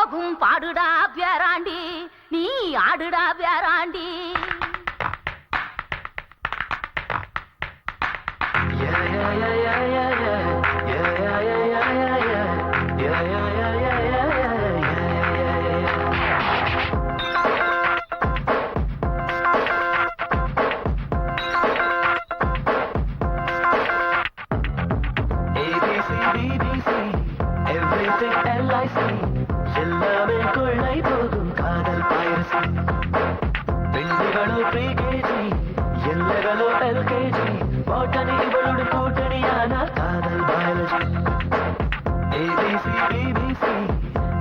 போகும் பாடுடா பேராண்டி நீ ஆடுடா பேராண்டி எல்லாமே கொள்ளை போகும் காதல் பயிற்சி பெண்களோ ப்ரீகேஜி எல்லைகளோ எல்கேஜி பாட்டனி இவளோட கூட்டணியான காதல் biology ABC BBC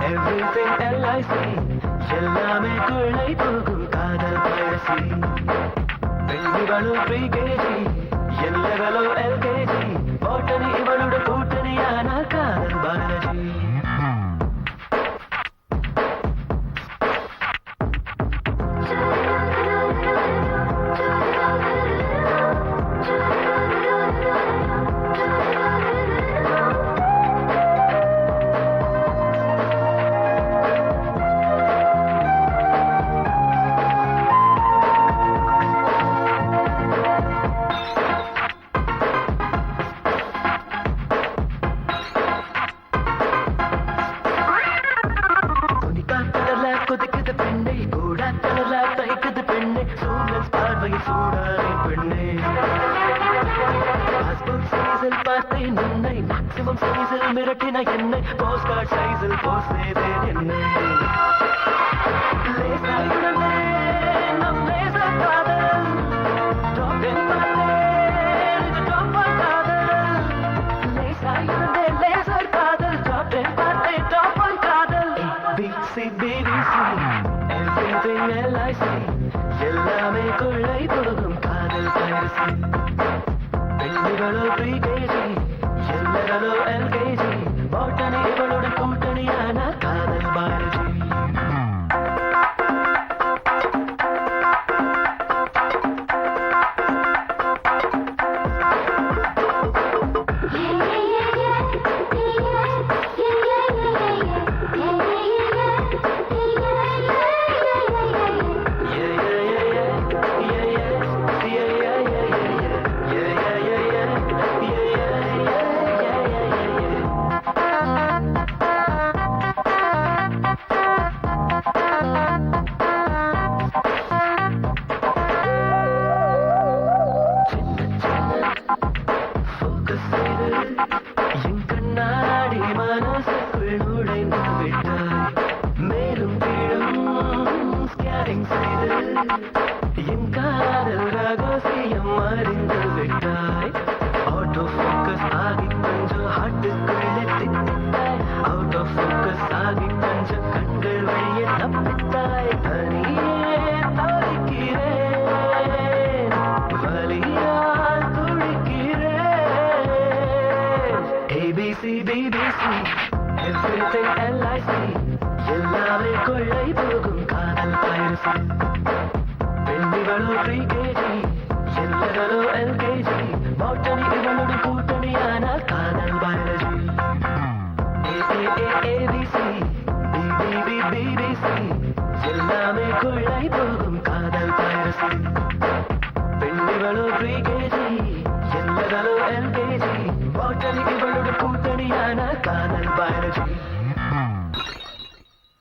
everything LIC எல்லாமே கொள்ளை போகும் காதல் பயிற்சி பெண்களோ ப்ரீகேஜி எல்லைகளோ எல்கேஜி பாட்டனி இவளோட கூட்டணியான காதல் பயாலஜி கொதிக்குது பெண்ணை கூட தலல தைக்குது பெண்ணை சூழல் பார்வையில் சூடானே பெண்ணை பாஸ்போர்ட் சைஸில் பார்த்தேன் உன்னை மேக்சிமம் சைஸில் மிரட்டின என்னை போஸ்ட் கார்டு சைஸில் போஸ்ட் செய்தேன் என்னை லேசாயுடனே நம் லேசா காதல் டாப்டென் பார்த்தேன் இது டாப் காதல் லேசாயுடனே லேசர் காதல் டாப்டென் பார்த்தேன் டாப் காதல் ABC BBC everything LIC எல்லாமே கொள்ளை போகும் காதல் பயிற்சி பெண்களோ ப்ரீகேஜி எல்லைகளோ எல்கேஜி பாட்டனி இவளோட கூட்டணியான காதல் பயிற்சி என் காதல் ரகசியம் அறிந்து விட்டாய் அவுட் ஆஃப் ஃபோக்கஸ் ஆகி கொஞ்சம் ஹாட்டுக்குள்ளே திட்டாய் அவுட் ஆஃப் ஃபோக்கஸ் ஆகி கொஞ்சம் கண்கள் வழியே தப்பித்தாய் தனியே தவிக்கிறேன் வலியால் துடிக்கிறேன் ஏபிசி பிபிசி எவ்ரிதிங் எல்ஐசி எல்லாமே கொள்ளை போகும் காதல் பயிற்சி பெண்களோ ப்ரீகேஜி எல்லைகளோ எல்கேஜி பாட்டனி இவளோட கூட்டணியான காதல் பயாலஜி ஏபிசி பிபிசி எல்லாமே கொள்ளை போகும் காதல் பயிற்சி பெண்களோ ப்ரீகேஜி எல்லைகளோ எல்கேஜி பாட்டனி இவளோட கூட்டணியான காதல் பயாலஜி